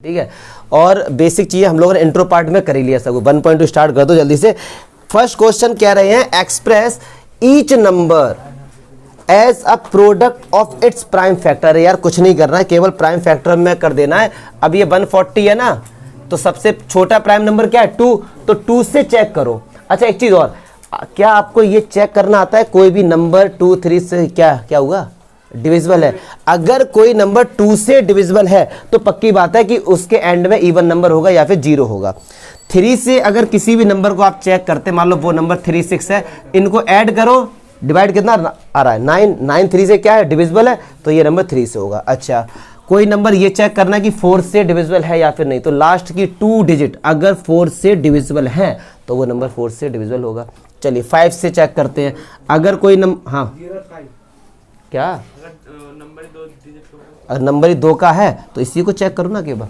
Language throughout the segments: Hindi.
ठीक है। और बेसिक चीजें हम लोगों ने इंट्रो पार्ट में कर ही लिया सब। 1.2 स्टार्ट कर दो जल्दी से। फर्स्ट क्वेश्चन कह रहे हैं express each number as a product of its prime factor. यार कुछ नहीं करना है, केवल प्राइम फैक्टर में कर देना है। अब ये 140 है ना, तो सबसे छोटा प्राइम नंबर क्या है 2, तो 2 से चेक करो। अच्छा एक चीज और, क्या आपको ये चेक करना आता है कोई भी नंबर 2 3 से क्या हुआ डिविजिबल है? अगर कोई नंबर 2 से डिविजिबल है तो पक्की बात है कि उसके एंड में इवन नंबर होगा या फिर 0 होगा। 3 से अगर किसी भी नंबर को आप चेक करते, मान लो वो नंबर 3 6 है, इनको ऐड करो, डिवाइड कितना आ रहा है 9, 9 3 से क्या है डिविजिबल है, तो ये नंबर 3 से होगा। अच्छा कोई नंबर ये चेक करना कि 4 से डिविजिबल है या फिर नहीं, तो लास्ट की 2 डिजिट अगर 4 से डिविजिबल है तो वो नंबर 4 से डिविजिबल होगा। चलिए 5 से चेक करते हैं। अगर कोई नंबर, हाँ क्या अगर नंबर ही 2 का है तो इसी को चेक करो ना केवल।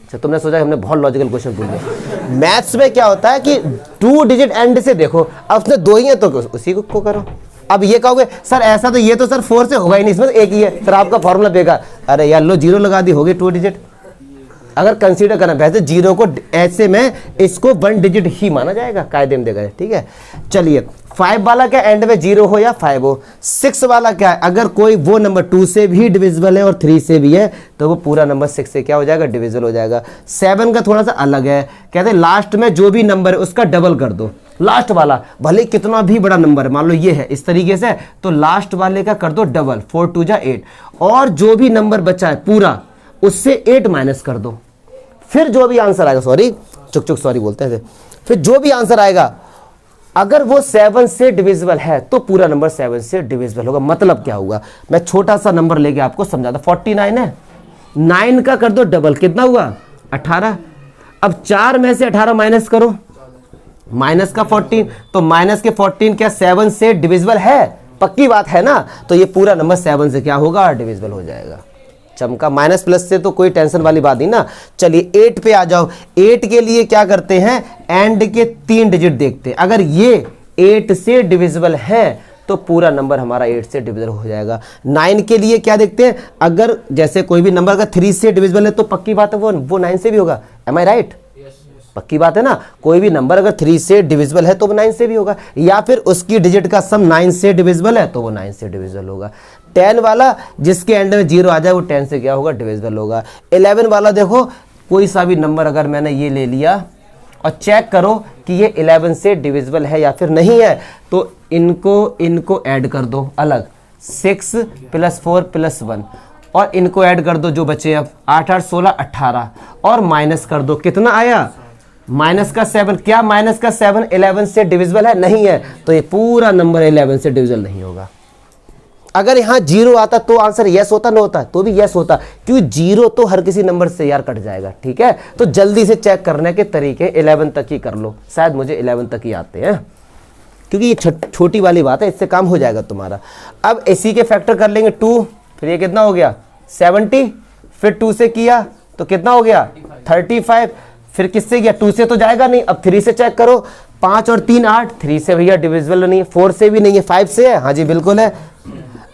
अच्छा तुमने सोचा कि हमने बहुत लॉजिकल क्वेश्चन पूछ लिया। मैथ्स में क्या होता है कि 2 डिजिट एंड से देखो, अब उसने 2 ही है तो उसी को करो। अब ये कहोगे सर ऐसा तो ये तो सर 4 से होगा ही नहीं, इसमें तो एक ही है, सर आपका फॉर्मूला बेकार। अरे यार लो 0 लगा दी, हो गई 2 डिजिट। अगर कंसीडर करना वैसे 0 को ऐसे में इसको 1 डिजिट ही माना जाएगा, कायदे में देखा है। ठीक है चलिए 5 वाला क्या एंड में 0 हो या 5 हो। 6 वाला क्या है, अगर कोई वो नंबर 2 से भी डिविजिबल है और 3 से भी है तो वो पूरा नंबर 6 से क्या हो जाएगा डिविजिबल हो जाएगा। 7 का थोड़ा सा अलग है, कहते हैं लास्ट में जो भी नंबर है उसका डबल कर दो। लास्ट वाला भले कितना भी बड़ा नंबर है, मान लो ये है इस तरीके से, तो लास्ट वाले का कर दो डबल, 4 2 जा 8, और जो भी नंबर बचा है पूरा उससे 8 माइनस कर दो। फिर जो भी आंसर आएगा, सॉरी बोलते हैं, फिर जो भी आंसर आएगा अगर वो 7 से डिविजिबल है तो पूरा नंबर 7 से डिविजिबल होगा। मतलब क्या हुआ, मैं छोटा सा नंबर लेके आपको समझाता। 49 है, 9 का कर दो डबल, कितना हुआ 18। अब 4 में से 18 माइनस करो, माइनस का 14, तो माइनस के 14 क्या 7 से डिविजिबल है? पक्की बात है ना, तो ये पूरा नंबर 7 से क्या होगा डिविजिबल हो जाएगा। चमका, माइनस प्लस से तो कोई टेंशन वाली बात नहीं ना। चलिए 8 पे आ जाओ। 8 के लिए क्या करते हैं, एंड के 3 डिजिट देखते हैं। अगर ये 8 से डिविजिबल है तो पूरा नंबर हमारा 8 से डिविजिबल हो जाएगा। 9 के लिए क्या देखते हैं, अगर जैसे कोई भी नंबर अगर 3 से डिविजिबल है तो पक्की बात है वो 9 से भी होगा। एम आई राइट? पक्की बात है ना, कोई भी नंबर अगर 3 से डिविजिबल है तो वो 9 से भी होगा, या फिर उसकी डिजिट का सम 9 से डिविजिबल है तो वो 9 से डिविजिबल होगा। 10 वाला जिसके एंड में 0 आ जाए वो 10 से क्या होगा डिविजिबल होगा। 11 वाला देखो, कोई सा भी नंबर अगर मैंने ये ले लिया और चेक करो कि ये 11 से डिविजिबल है या फिर नहीं है, तो इनको ऐड कर दो अलग, 6 + 4 + 1, और इनको ऐड कर दो जो बचे अब 8 8 16 18, और माइनस कर दो, कितना आया माइनस का 7। क्या माइनस का 7 11 से डिविजिबल है? नहीं है, तो ये पूरा नंबर 11 से डिविजिबल नहीं होगा। अगर यहाँ 0 आता तो आंसर यस होता, ना होता तो भी यस होता, क्योंकि 0 तो हर किसी नंबर से यार कट जाएगा। ठीक है, तो जल्दी से चेक करने के तरीके 11 तक ही कर लो, शायद मुझे 11 तक ही आते हैं, क्योंकि ये छोटी वाली बात है, इससे काम हो जाएगा तुम्हारा। अब इसी के फैक्टर कर लेंगे 2, फिर ये कितना हो गया 70, फिर 2 से किया तो कितना हो गया 35, फिर किससे किया 2 से तो जाएगा नहीं, अब 3 से चेक करो, 5 और 3 8, 3 से भैया डिविजिबल नहीं है, 4 से भी नहीं है, 5 से है, हाँ जी बिल्कुल है।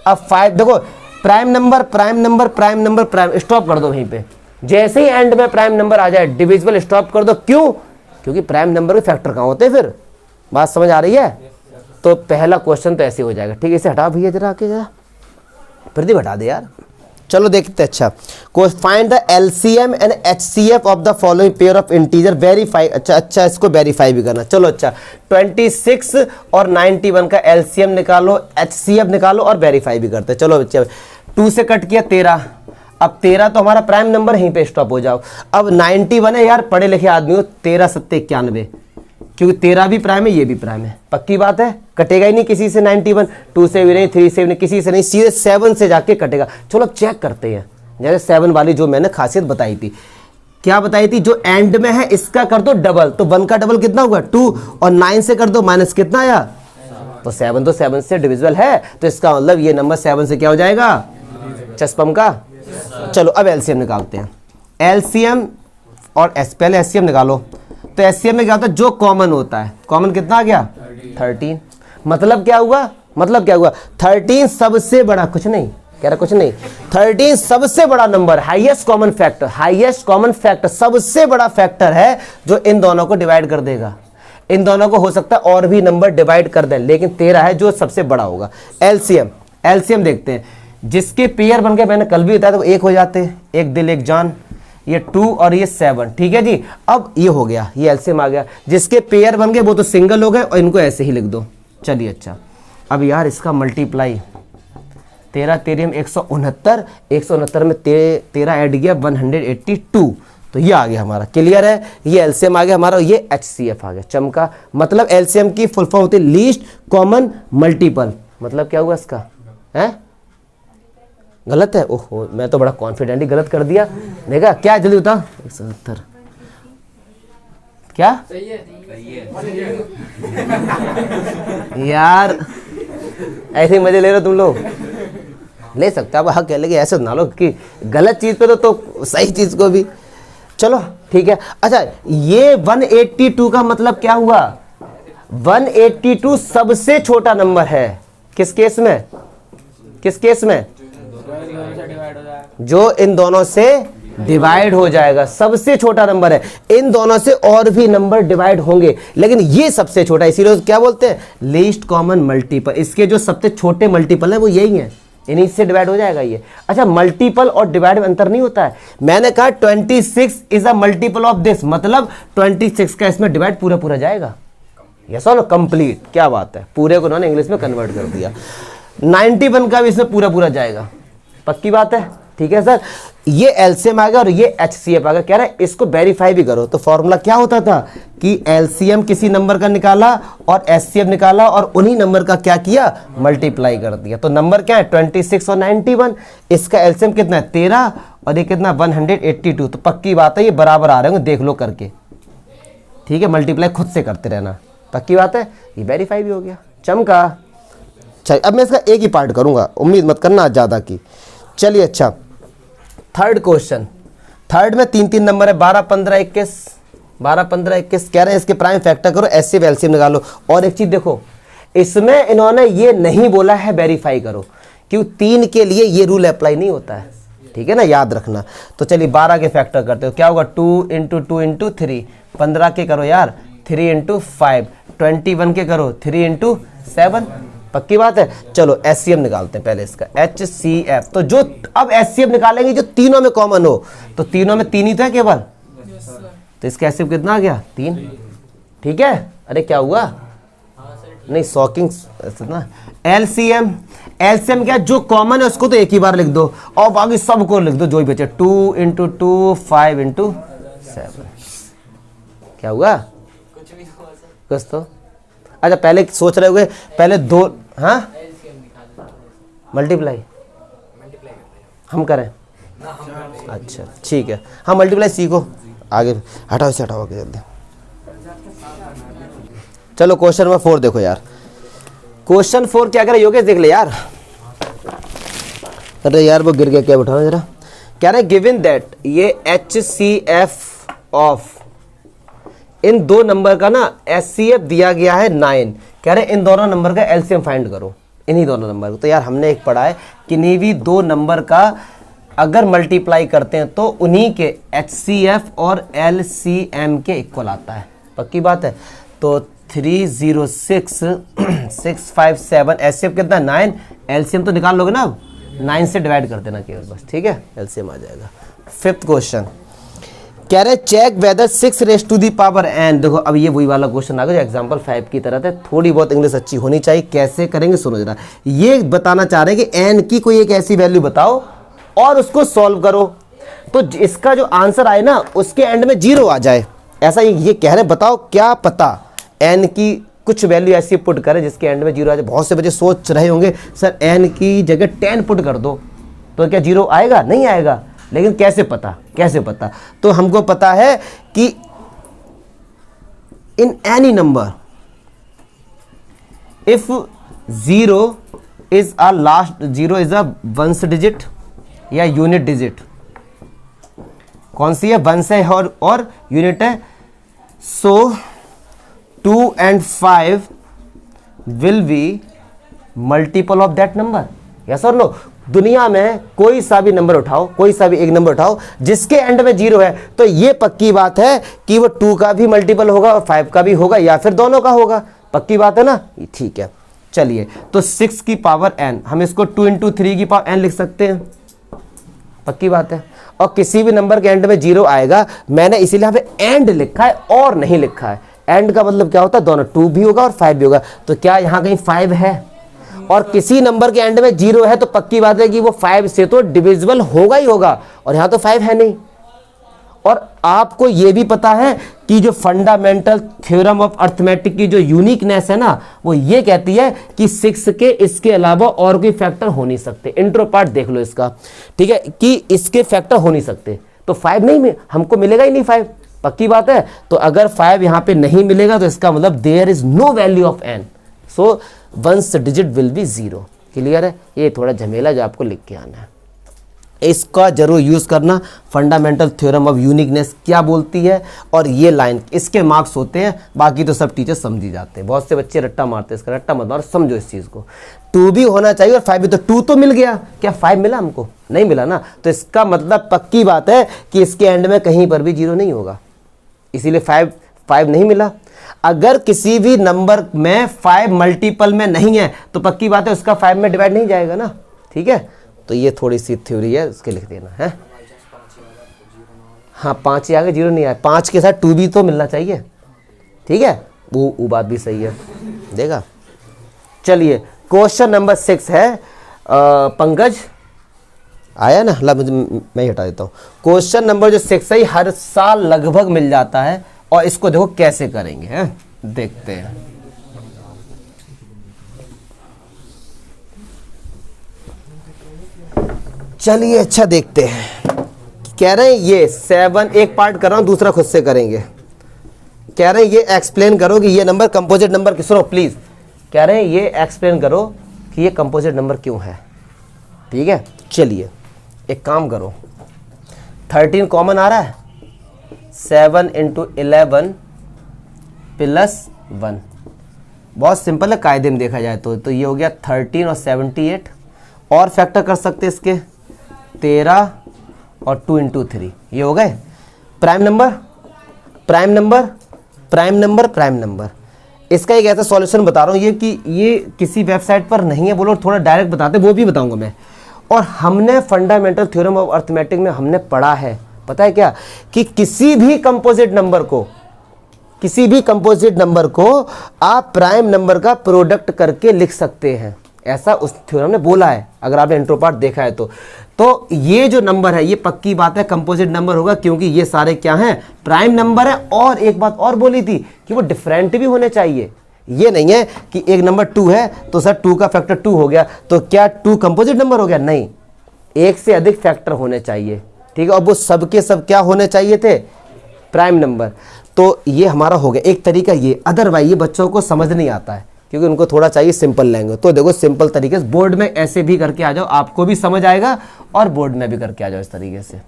अब 5 देखो, प्राइम नंबर स्टॉप कर दो वहीं पे, जैसे ही एंड में प्राइम नंबर आ जाए डिविजिबल स्टॉप कर दो। क्यों? क्योंकि प्राइम नंबर के फैक्टर कहाँ होते हैं, फिर बात समझ आ रही है? तो पहला क्वेश्चन तो ऐसे हो जाएगा। ठीक है, इसे हटा भैया जरा आके, जरा प्रदीप हटा दे यार। चलो देखते हैं। अच्छा, find the LCM and HCF of the following pair of integer, verify. अच्छा इसको वेरीफाई भी करना। चलो अच्छा, 26 और 91 का एलसीएम निकालो, एचसीएफ निकालो और वेरीफाई भी करते हैं। चलो बच्चे, 2 से कट किया 13, अब 13 तो हमारा प्राइम नंबर, यहीं पे स्टॉप हो जाओ। अब 91 है यार, पढ़े लिखे आदमी हो, 13 7 91, क्योंकि 13 भी प्राइम है ये भी प्राइम है, पक्की बात है, कटेगा ही नहीं किसी से 91, 2 से भी नहीं, 3 से भी नहीं, किसी से नहीं, सीधे 7 से जाके कटेगा। चलो अब चेक करते हैं। जैसे 7 वाली जो मैंने खासियत बताई थी, क्या बताई थी, जो एंड में है इसका कर दो डबल, तो 1 का डबल कितना हुआ 2, और 9 से कर दो माइनस, कितना आया, तो 7 से डिविजिबल है, तो इसका मतलब ये नंबर 7 से क्या हो जाएगा चस्पम का। चलो अब एलसीएम निकालते हैं। एलसीएम और पहले एचसीएम निकालो। तो एचसीएम में क्या होता है, जो कॉमन होता है, कॉमन कितना आ गया 13। मतलब क्या हुआ 13 सबसे बड़ा, कुछ नहीं कह रहा कुछ नहीं। 13 सबसे बड़ा number, highest common factor, highest common factor सबसे बड़ा फैक्टर है जो इन दोनों को डिवाइड कर देगा। इन दोनों को हो सकता है और भी नंबर डिवाइड कर दें, लेकिन 13 है जो सबसे बड़ा होगा। एलसीएम, एलसीएम देखते हैं, जिसके पेयर बन गए, मैंने कल भी बताया था, एक हो जाते हैं, एक दिल एक जान, ये 2 और ये 7, ठीक है जी। अब ये हो गया, ये एलसीएम आ गया, जिसके पेयर बन गए वो तो सिंगल हो गए और इनको ऐसे ही लिख दो। चलिए अच्छा, अब यार इसका मल्टीप्लाई 13 13 169, 169 में 13 ऐड किया 182, तो ये आ गया हमारा। क्लियर है, ये एलसीएम आ गया हमारा, ये एचसीएफ आ गया। चमका, मतलब एलसीएम की फुल फॉर्म होती है लीस्ट कॉमन मल्टीपल। मतलब क्या हुआ इसका, है गलत है, ओहो मैं तो बड़ा कॉन्फिडेंटली गलत कर दिया। देखा क्या, जल्दी बता। 170 क्या सही है? यार ऐसे मजे ले रहे हो तुम लोग, ले सकते हो, हक कह लेंगे, ऐसे ना लो कि गलत चीज पे तो सही चीज को भी। चलो ठीक है। अच्छा, ये 182 का मतलब क्या हुआ? 182 सबसे छोटा नंबर है। किस केस में? किस केस में? जो इन दोनों से डिवाइड हो जाएगा, सबसे छोटा नंबर है। इन दोनों से और भी नंबर डिवाइड होंगे, लेकिन ये सबसे छोटा, इसीलिए क्या बोलते हैं, लीस्ट कॉमन मल्टीपल। इसके जो सबसे छोटे मल्टीपल है वो यही है, इन्हीं से डिवाइड हो जाएगा ये। अच्छा, मल्टीपल और डिवाइड में अंतर नहीं होता है। मैंने कहा 26 is a multiple of this, मतलब 26 का इसमें डिवाइड पूरा पूरा जाएगा। यस और नो, कंप्लीट। क्या बात है, पूरे को उन्होंने इंग्लिश में कन्वर्ट कर दिया। 91 का भी इसमें पूरा पूरा जाएगा। पक्की बात है, ठीक है सर। ये एलसीएम आ गया और ये एचसीएफ आ गया। कह रहे हैं इसको वेरीफाई भी करो। तो फॉर्मूला क्या होता था कि एलसीएम किसी नंबर का निकाला और एचसीएफ निकाला और उन्हीं नंबर का क्या किया, मल्टीप्लाई कर दिया। तो नंबर क्या है, 26 और 91। इसका एलसीएम कितना है, 13, और ये कितना, 182। तो पक्की बात है ये बराबर आ रहे होंगे, देख लो करके, ठीक है। मल्टीप्लाई खुद से करते रहना, पक्की बात है। ये वेरीफाई भी हो गया। चमका। चलिए अब मैं इसका एक ही पार्ट करूंगा, उम्मीद मत करना ज़्यादा की। चलिए अच्छा, थर्ड क्वेश्चन। थर्ड में 3 नंबर है, 12 15 21, 12 15 21। कह रहे हैं इसके प्राइम फैक्टर करो, एचसीएफ एलसीएम निकालो। और एक चीज देखो, इसमें इन्होंने ये नहीं बोला है वेरीफाई करो, क्यों, 3 के लिए ये रूल अप्लाई नहीं होता है, ठीक है ना, याद रखना। तो चलिए 12 के फैक्टर करते हो, क्या होगा, 2 × 2 × 3, 15 के करो यार 3 × 5, 21 के करो 3 × 7। पक्की बात है। चलो एचसीएफ निकालते हैं पहले इसका, एचसीएफ। तो जो अब एचसीएफ निकालेंगे जो तीनों में कॉमन हो, तो तीनों में 3 ही तो है केवल, तो इसका एचसीएफ कितना आ गया, 3, ठीक है। अरे क्या हुआ, नहीं शॉकिंग ना। एलसीएम, एलसीएम क्या, जो कॉमन है उसको तो एक ही बार लिख दो और बाकी सबको लिख दो जो ही बचे। 2 × 2 5 × 7। क्या हुआ, कुछ तो। अच्छा पहले सोच रहे होगे, पहले 2, हाँ मल्टीप्लाई हम करें, अच्छा ठीक है, हाँ मल्टीप्लाई सीखो आगे। हटाओ इसे, हटाओ आगे जल्दी। चलो क्वेश्चन नंबर 4 देखो यार। क्वेश्चन 4 क्या करे योगेश, देख ले यार। अरे यार वो गिर गया, क्या उठाना जरा। कह रहे गिवन दैट ये एचसीएफ ऑफ इन 2 नंबर का ना एचसीएफ दिया गया है 9। कह रहे इन दोनों नंबर का एलसीएम फाइंड करो, इन्हीं दोनों नंबर को। तो यार हमने एक पढ़ा है कि नहीं भी 2 नंबर का अगर मल्टीप्लाई करते हैं तो उन्हीं के एचसीएफ और एलसीएम के इक्वल आता है। पक्की बात है। तो 306 657 एचसीएफ कितना, 9, एलसीएम तो निकाल लोगे ना, अब 9 से डिवाइड कर देना केवल बस, ठीक है, एलसीएम आ जाएगा। 5th क्वेश्चन कह रहे चेक वेदर 6n। देखो अब ये वही वाला क्वेश्चन आ गया जो एग्जाम्पल 5 की तरह था। थोड़ी बहुत इंग्लिश अच्छी होनी चाहिए। कैसे करेंगे सुनो जरा। ये बताना चाह रहे हैं कि n की कोई एक ऐसी वैल्यू बताओ और उसको सॉल्व करो, तो इसका जो आंसर आए ना उसके एंड में 0 आ जाए, ऐसा ये कह रहे हैं। बताओ क्या पता n की कुछ वैल्यू ऐसी पुट करे जिसके एंड में 0 आ जाए। बहुत से बच्चे सोच रहे होंगे सर n की जगह 10 पुट कर दो तो क्या 0 आएगा, नहीं आएगा। लेकिन कैसे पता, कैसे पता, तो हमको पता है कि in any number if 0 is a last, 0 is a ones digit या यूनिट डिजिट, कौन सी है, वंस है और यूनिट है। सो 2 and 5 will be multiple of that number, yes और नो। दुनिया में कोई सा भी नंबर उठाओ, कोई सा भी एक नंबर उठाओ जिसके एंड में 0 है, तो ये पक्की बात है कि वो 2 का भी मल्टीपल होगा और 5 का भी होगा या फिर दोनों का होगा। पक्की बात है ना, ठीक है। चलिए, तो 6 की पावर n, हम इसको 2 × 3 की पावर n लिख सकते हैं, पक्की बात है। और किसी भी नंबर के एंड में 0 आएगा, मैंने इसीलिए यहाँ पे एंड लिखा है और नहीं लिखा है। एंड का मतलब क्या होता है, दोनों 2 भी होगा और 5 भी होगा। तो क्या यहाँ कहीं 5 है? और किसी नंबर के एंड में 0 है तो पक्की बात है कि वो 5 से तो डिविजिबल होगा ही होगा, और यहाँ तो 5 है नहीं। और आपको ये भी पता है कि जो फंडामेंटल थ्योरम ऑफ अर्थमेटिक की जो यूनिकनेस है ना, वो ये कहती है कि 6 के इसके अलावा और कोई फैक्टर हो नहीं सकते। इंट्रो पार्ट देख लो इसका, ठीक है, कि इसके फैक्टर हो नहीं सकते। तो 5 नहीं, हमको मिलेगा ही नहीं 5, पक्की बात है। तो अगर 5 यहाँ पे नहीं मिलेगा तो इसका मतलब there is no value of n, so ones digit will be 0। Clear है? ये थोड़ा झमेला जो आपको लिख के आना है, इसका जरूर यूज करना। फंडामेंटल थ्योरम ऑफ यूनिकनेस क्या बोलती है, और ये लाइन, इसके मार्क्स होते हैं, बाकी तो सब टीचर समझी जाते हैं। बहुत से बच्चे रट्टा मारते हैं, इसका रट्टा मत मारो, समझो इस चीज को। 2 भी होना चाहिए और 5 भी, तो 2 तो मिल गया, क्या 5 मिला हमको? नहीं मिला ना, तो इसका मतलब पक्की बात है कि इसके एंड में कहीं पर भी 0 नहीं होगा, इसीलिए 5 नहीं मिला। अगर किसी भी नंबर में 5 मल्टीपल में नहीं है तो पक्की बात है उसका 5 में डिवाइड नहीं जाएगा ना, ठीक है। तो ये थोड़ी सी थ्योरी है, उसके लिख देना है। हाँ, 5 ही आगे 0 नहीं आया, 5 के साथ 2 भी तो मिलना चाहिए, ठीक है, वो बात भी सही है, देखा। चलिए, क्वेश्चन नंबर 6 है, पंकज आया ना, मैं ही हटा देता हूँ। क्वेश्चन नंबर जो 6 है, हर साल लगभग मिल जाता है, और इसको देखो कैसे करेंगे, हैं? देखते हैं। चलिए, अच्छा देखते हैं। कह रहे हैं ये 7, एक पार्ट कर रहा हूं, दूसरा खुद से करेंगे। कह रहे हैं ये एक्सप्लेन करो कि ये नंबर कंपोजिट नंबर किस, सुनो प्लीज, कह रहे हैं ये एक्सप्लेन करो कि ये कंपोजिट नंबर क्यों है, ठीक है। चलिए, एक काम करो, 13 कॉमन आ रहा है, 7 × 11 + 1, बहुत सिंपल है कायदे में देखा जाए तो ये हो गया 13 और 78, और फैक्टर कर सकते इसके 13 और 2 × 3, ये हो गए prime number, prime number, prime number, prime number. इसका एक ऐसा सॉल्यूशन बता रहा हूँ, ये कि ये किसी वेबसाइट पर नहीं है, बोलो थोड़ा डायरेक्ट बताते, वो भी बताऊंगा मैं। और हमने फंडामेंटल थ्योरम ऑफ अर्थमेटिक में हमने पढ़ा है, पता है क्या, कि किसी भी कंपोजिट नंबर को आप प्राइम नंबर का प्रोडक्ट करके लिख सकते हैं, ऐसा उस थ्योरम ने बोला है, अगर आपने इंट्रो पार्ट देखा है तो ये जो नंबर है ये पक्की बात है कंपोजिट नंबर होगा, क्योंकि ये सारे क्या हैं, प्राइम नंबर है। और एक बात और बोली थी कि वो डिफरेंट भी होने चाहिए, ये नहीं है कि एक नंबर 2 है तो सर 2 का फैक्टर 2 हो गया, तो क्या 2 कंपोजिट नंबर हो गया? नहीं, एक से अधिक फैक्टर होने चाहिए, ठीक है, और वो सबके सब क्या होने चाहिए थे, प्राइम नंबर। तो ये हमारा हो गया एक तरीका ये, अदरवाइज ये बच्चों को समझ नहीं आता है, क्योंकि उनको थोड़ा चाहिए सिंपल लैंग्वेज। तो देखो सिंपल तरीके से बोर्ड में ऐसे भी करके आ जाओ, आपको भी समझ आएगा, और बोर्ड में भी करके आ जाओ इस तरीके से।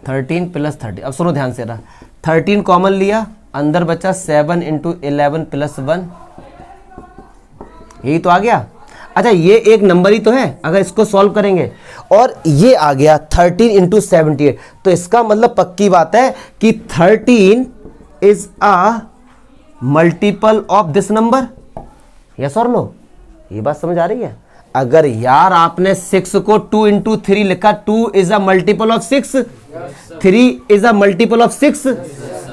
13 + 30, अब सुनो ध्यान से रहा, 13 कॉमन लिया, अंदर बचा 7 × 11 + 1, यही तो आ गया। अच्छा, ये एक नंबर ही तो है, अगर इसको सॉल्व करेंगे, और ये आ गया 13 × 78, तो इसका मतलब पक्की बात है कि 13 is a multiple of this number, yes और नो? ये बात समझ आ रही है? अगर यार आपने 6 को 2 × 3 लिखा, 2 is a multiple of 6, 3 is a multiple of 6,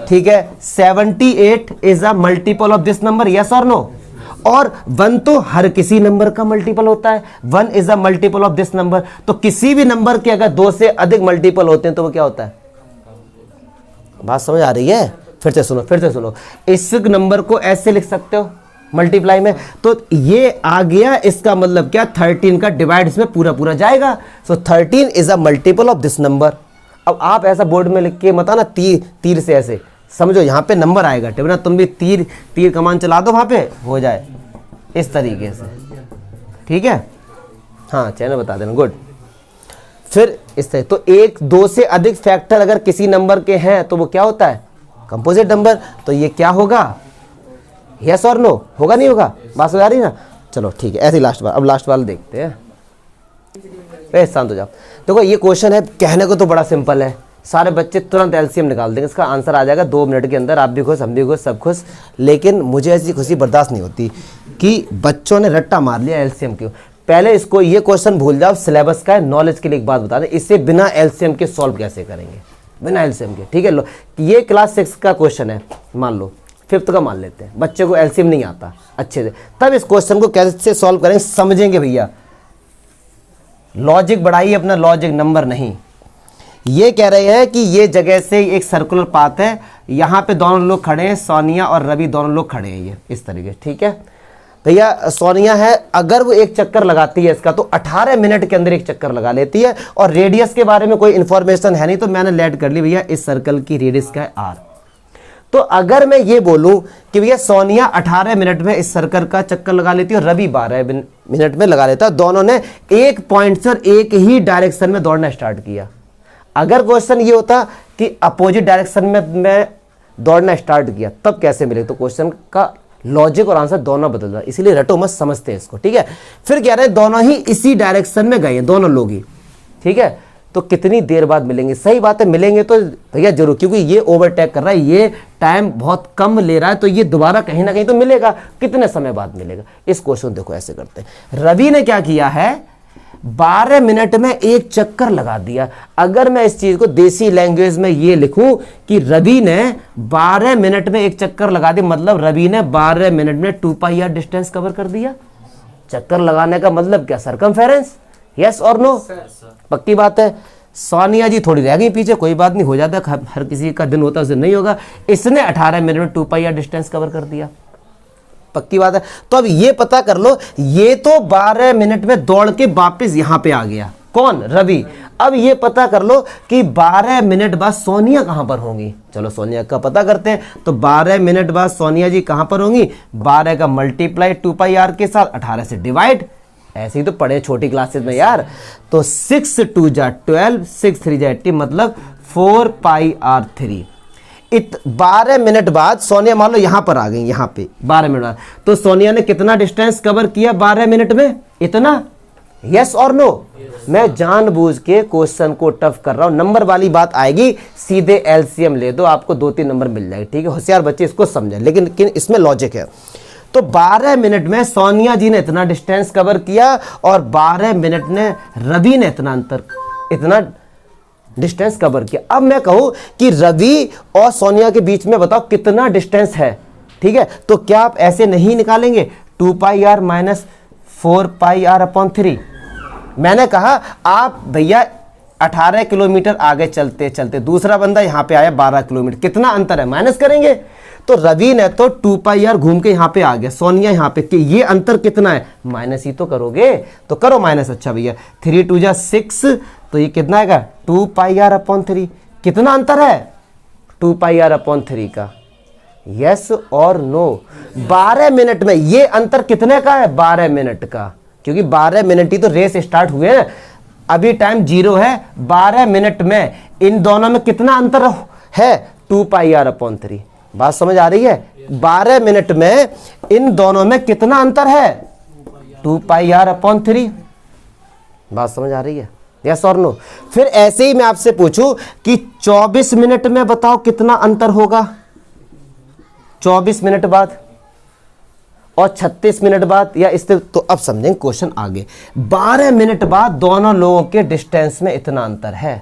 ठीक है, 78 is a multiple of this number, yes और नो? और 1 तो हर किसी नंबर का मल्टीपल होता है, 1 is a multiple of this number. तो किसी भी नंबर के अगर 2 से अधिक मल्टीपल होते हैं तो वो क्या होता है? बात समझ आ रही है? फिर से सुनो, इस नंबर को ऐसे लिख सकते हो मल्टीप्लाई में, तो ये आ गया, इसका मतलब क्या, 13 का डिवाइड इसमें पूरा जाएगा, सो 13 is a multiple of this number. अब आप ऐसा बोर्ड में लिख के मत आना तीर से ऐसे, समझो यहाँ पे नंबर आएगा, ठीक है ना, तुम भी तीर कमान चला दो, वहां पे हो जाए इस तरीके से, ठीक है। हाँ, चैनल बता देना, गुड। फिर इस तरह, तो 1, 2 से अधिक फैक्टर अगर किसी नंबर के हैं तो वो क्या होता है, कंपोजिट नंबर। तो ये क्या होगा, यस और नो, होगा नहीं होगा? बात समझ आ रही ना? चलो ठीक है, ऐसे ही लास्ट वाला। अब लास्ट वाला देखते हैं। शांत हो जाओ। देखो ये क्वेश्चन है, कहने को तो बड़ा सिंपल है, सारे बच्चे तुरंत एलसीएम निकाल देंगे, इसका आंसर आ जाएगा 2 मिनट के अंदर। आप भी खुश, हम भी खुश, सब खुश। लेकिन मुझे ऐसी खुशी बर्दाश्त नहीं होती कि बच्चों ने रट्टा मार लिया एलसीएम क्यों। पहले इसको ये क्वेश्चन भूल जाओ, सिलेबस का है, नॉलेज के लिए एक बात बता दें, इसे बिना एलसीएम के सॉल्व कैसे करेंगे, बिना एलसीएम के। ठीक है, लो ये क्लास 6 का क्वेश्चन है, मान लो 5th का मान लेते हैं, बच्चे को एलसीएम नहीं आता अच्छे से, तब इस क्वेश्चन को कैसे सॉल्व करेंगे समझेंगे भैया। लॉजिक बढ़ाइए अपना, लॉजिक नंबर नहीं। ये कह रहे हैं कि ये जगह से एक सर्कुलर पाथ है, यहाँ पे दोनों लोग खड़े हैं, सोनिया और रवि दोनों लोग खड़े हैं, ये इस तरीके। ठीक है भैया, सोनिया है, अगर वो एक चक्कर लगाती है इसका तो 18 मिनट के अंदर एक चक्कर लगा लेती है, और रेडियस के बारे में कोई इंफॉर्मेशन है नहीं, तो मैंने लेट कर ली भैया, इस सर्कल की रेडियस का है r। तो अगर मैं ये बोलूं कि भैया सोनिया 18 मिनट में इस सर्कल का चक्कर लगा लेती है और रवि 12 मिनट में लगा लेता है, दोनों ने एक पॉइंट से और एक ही डायरेक्शन में दौड़ना स्टार्ट किया। अगर क्वेश्चन ये होता कि अपोजिट डायरेक्शन में मैं दौड़ना स्टार्ट किया, तब कैसे मिले, तो क्वेश्चन का लॉजिक और आंसर दोनों बदल जाए, इसीलिए रटो मत, समझते हैं इसको। ठीक है, फिर कह रहे हैं दोनों ही इसी डायरेक्शन में गए हैं, दोनों लोग ही। ठीक है, तो कितनी देर बाद मिलेंगे, सही बात है, मिलेंगे तो भैया जरूर, क्योंकि ये ओवरटेक कर रहा है, ये टाइम बहुत कम ले रहा है, तो ये दोबारा कहीं ना कहीं तो मिलेगा। कितने समय बाद मिलेगा, इस क्वेश्चन देखो ऐसे करते हैं। रवि ने क्या किया है, 12 मिनट में एक चक्कर लगा दिया। अगर मैं इस चीज को देसी लैंग्वेज में ये लिखूं कि रवि ने 12 मिनट में एक चक्कर लगा दिया, मतलब रवि ने 12 मिनट में 2πr डिस्टेंस कवर कर दिया। चक्कर लगाने का मतलब क्या, सर्कमफेरेंस, यस और नो, पक्की बात है। सोनिया जी थोड़ी रह गई पीछे, कोई बात नहीं, हो जाता है, हर किसी का दिन होता है, उसे नहीं होगा। इसने 18 मिनट में 2πr डिस्टेंस कवर कर दिया, पक्की बात है। तो अब ये पता कर लो, ये तो 12 मिनट में दौड़ के वापस यहां पे आ गया, कौन, रवि। अब ये पता कर लो कि 12 मिनट बाद सोनिया कहां पर होंगी। चलो सोनिया का पता करते हैं। तो 12 मिनट बाद सोनिया जी कहां पर होंगी, 12 का मल्टीप्लाई 2πr के साथ 18 से डिवाइड, ऐसे ही तो पढ़े छोटी क्लासेस में यार। तो 6 2 जा 12, 6 3 जा 80, मतलब 4πr3। 12 मिनट बाद सोनिया मान लो यहां पर आ गई, यहां पे 12 मिनट बाद, तो सोनिया ने कितना डिस्टेंस कवर किया 12 मिनट में, इतना, यस और नो। मैं जानबूझ के क्वेश्चन को टफ कर रहा हूं, नंबर वाली बात आएगी, सीधे एलसीएम ले दो, आपको 2-3 नंबर मिल जाएंगे। ठीक है, होशियार बच्चे इसको समझें, लेकिन इसमें लॉजिक है। तो 12 मिनट में सोनिया जी ने इतना डिस्टेंस कवर किया और 12 मिनट में रवि ने इतना डिस्टेंस कवर किया। अब मैं कहूं कि रवि और सोनिया के बीच में बताओ कितना डिस्टेंस है। ठीक है, तो क्या आप ऐसे नहीं निकालेंगे, 2πr माइनस 4πr/3। मैंने कहा आप भैया 18 किलोमीटर आगे चलते चलते दूसरा बंदा यहां पे आया 12 किलोमीटर, कितना अंतर है, माइनस करेंगे। तो रवि ने तो 2πr घूम के यहां पे आ गया, सोनिया यहां पे, कि ये अंतर कितना है, माइनस ही तो करोगे, तो करो माइनस। अच्छा भैया 3 2 जा 6, तो ये कितना आएगा 2πr/3। कितना अंतर है 2πr/3 का, यस और नो। 12 मिनट में ये अंतर कितने का है, 12 मिनट का, क्योंकि 12 मिनट ही तो रेस स्टार्ट हुए हैं, अभी टाइम 0 है। 12 मिनट में इन दोनों में कितना अंतर है, 2πr/3। बात समझ आ रही है, 12 मिनट में इन दोनों में कितना अंतर है, 2πr/3। बात समझ आ रही है, यस और नो। फिर ऐसे ही मैं आपसे पूछूं कि 24 मिनट में बताओ कितना अंतर होगा, 24 मिनट बाद और 36 मिनट बाद, या इससे तो अब समझेंगे क्वेश्चन आगे। 12 मिनट बाद दोनों लोगों के डिस्टेंस में इतना अंतर है।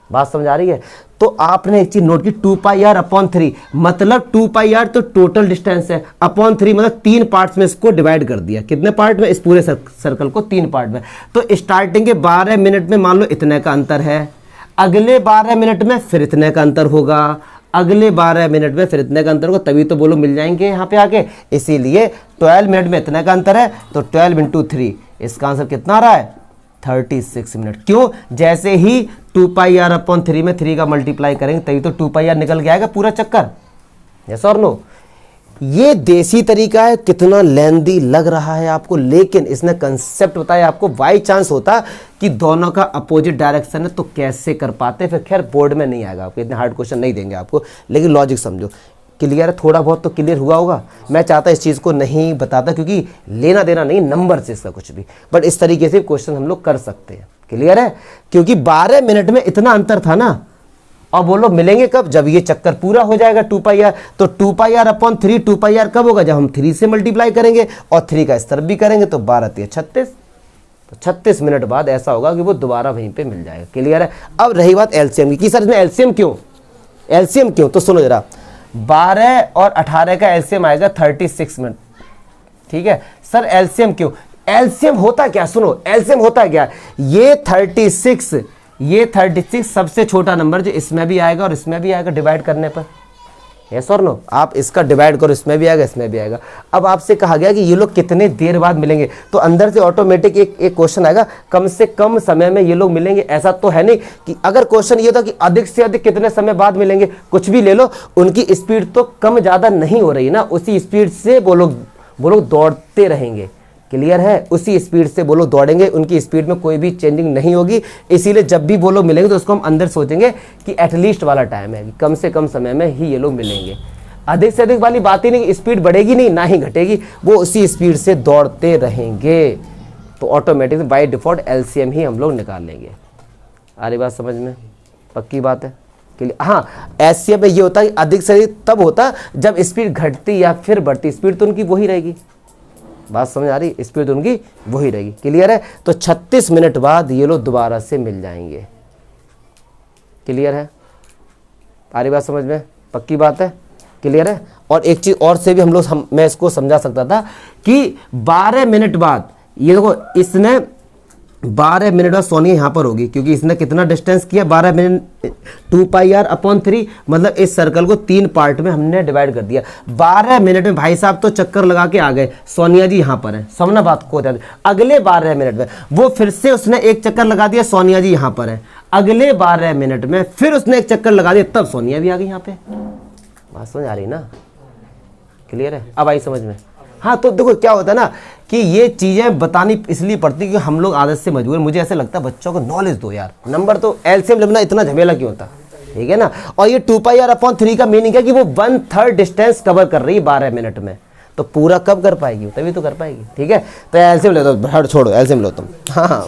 बात समझ आ रही है। तो आपने एक चीज नोट की, 2πr/3 मतलब 2πr तो टोटल डिस्टेंस है, /3 मतलब 3 पार्ट्स में इसको डिवाइड कर दिया। कितने पार्ट में, इस पूरे सर्कल को 3 पार्ट में। तो स्टार्टिंग के 12 मिनट में मान लो इतने का अंतर है, अगले 12 मिनट में फिर इतने का अंतर होगा, अगले 12 मिनट में फिर इतने का अंतर होगा, तभी तो बोलो मिल जाएंगे यहाँ पे आके। इसीलिए 12 मिनट में इतने का अंतर है, तो 12 × 3, इसका आंसर कितना आ रहा है, 36 मिनट। क्यों, जैसे ही 2πr/3 में 3 का मल्टीप्लाई करेंगे तभी तो 2πr निकल के आएगा पूरा चक्कर, यस और नो। ये देसी तरीका है, कितना लेंदी लग रहा है आपको, लेकिन इसने कंसेप्ट बताया आपको। बाई चांस होता कि दोनों का अपोजिट डायरेक्शन है तो कैसे कर पाते, फिर खैर बोर्ड में नहीं आएगा आपको, इतने हार्ड क्वेश्चन नहीं देंगे आपको, लेकिन लॉजिक समझो। क्लियर है? थोड़ा बहुत तो क्लियर हुआ होगा। मैं चाहता इस चीज़ को नहीं बताता क्योंकि लेना देना नहीं नंबर से इसका कुछ भी, बट इस तरीके से क्वेश्चन हम लोग कर सकते हैं। क्लियर है? क्योंकि 12 मिनट में इतना अंतर था ना। और बोलो मिलेंगे कब? जब ये चक्कर पूरा हो जाएगा 2πr। तो 2πr/3 2πr कब होगा? जब हम 3 से मल्टीप्लाई करेंगे और 3 का इस तरफ भी करेंगे तो 12 3 36। तो 36 मिनट बाद ऐसा होगा कि वो दोबारा वहीं पे मिल जाएगा। क्लियर है? अब रही बात एलसीएम की कि सर इसमें एलसीएम क्यों? एलसीएम क्यों? तो सुनो जरा, 12 और 18 का एलसीएम आएगा 36 मिनट। ठीक है सर, एलसीएम क्यों? एलसीएम होता क्या? सुनो, एलसीएम होता क्या? ये 36 सबसे छोटा नंबर जो इसमें भी आएगा और इसमें भी आएगा डिवाइड करने पर। यस और नो? आप इसका डिवाइड करो, इसमें भी आएगा इसमें भी आएगा। अब आपसे कहा गया कि ये लोग कितने देर बाद मिलेंगे, तो अंदर से ऑटोमेटिक एक क्वेश्चन आएगा, कम से कम समय में ये लोग मिलेंगे। ऐसा तो है नहीं कि अगर क्वेश्चन ये था कि अधिक से अधिक कितने समय बाद मिलेंगे, कुछ भी ले लो, उनकी स्पीड तो कम ज़्यादा नहीं हो रही ना, उसी स्पीड से वो लोग दौड़ते रहेंगे। क्लियर है? उसी स्पीड से वो लोग दौड़ेंगे, उनकी स्पीड में कोई भी चेंजिंग नहीं होगी। इसीलिए जब भी वो लोग मिलेंगे तो उसको हम अंदर सोचेंगे कि एटलीस्ट वाला टाइम है, कि कम से कम समय में ही ये लोग मिलेंगे। अधिक से अधिक वाली बात ही नहीं, स्पीड बढ़ेगी नहीं ना ही घटेगी, वो उसी स्पीड से दौड़ते रहेंगे। तो ऑटोमेटिक बाय डिफॉल्ट एलसीएम ही हम लोग निकाल लेंगे। आ रही बात समझ में? पक्की बात है? हाँ, एलसीएम में ये होता है कि अधिक से अधिक तब होता जब स्पीड घटती या फिर बढ़ती, स्पीड तो उनकी वही रहेगी। बात समझ आ रही? स्पीड उनकी वही रहेगी। क्लियर है? तो 36 मिनट बाद ये लोग दोबारा से मिल जाएंगे। क्लियर है? आ रही बात समझ में? पक्की बात है? क्लियर है? और एक चीज़ और से भी मैं इसको समझा सकता था कि 12 मिनट बाद ये देखो, इसने 12 मिनट बाद सोनिया यहाँ पर होगी क्योंकि इसने कितना डिस्टेंस किया? 12 मिनट 2πr/3, मतलब इस सर्कल को 3 पार्ट में हमने डिवाइड कर दिया। 12 मिनट में भाई साहब तो चक्कर लगा के आ गए, सोनिया जी यहाँ पर है, समझना बात को। अगले 12 मिनट में वो फिर से उसने एक चक्कर लगा दिया, सोनिया जी यहाँ पर है। अगले 12 मिनट में फिर उसने एक चक्कर लगा दिया, तब सोनिया भी आ गई यहाँ पे। बात समझ आ रही ना? क्लियर है? अब आई समझ में? हाँ, तो देखो क्या होता है ना कि ये चीज़ें बतानी इसलिए पड़ती कि हम लोग आदत से मजबूर। मुझे ऐसा लगता है बच्चों को नॉलेज दो यार, नंबर तो एलसीएम लेना इतना झमेला क्यों होता? ठीक है ना? और ये 2πr/3 का मीनिंग है कि वो 1/3 डिस्टेंस कवर कर रही है 12 मिनट में, तो पूरा कब कर पाएगी? तभी तो कर पाएगी। ठीक है? तो एलसीएम ले दो, छोड़ो एलसीएम लो तुम। हाँ।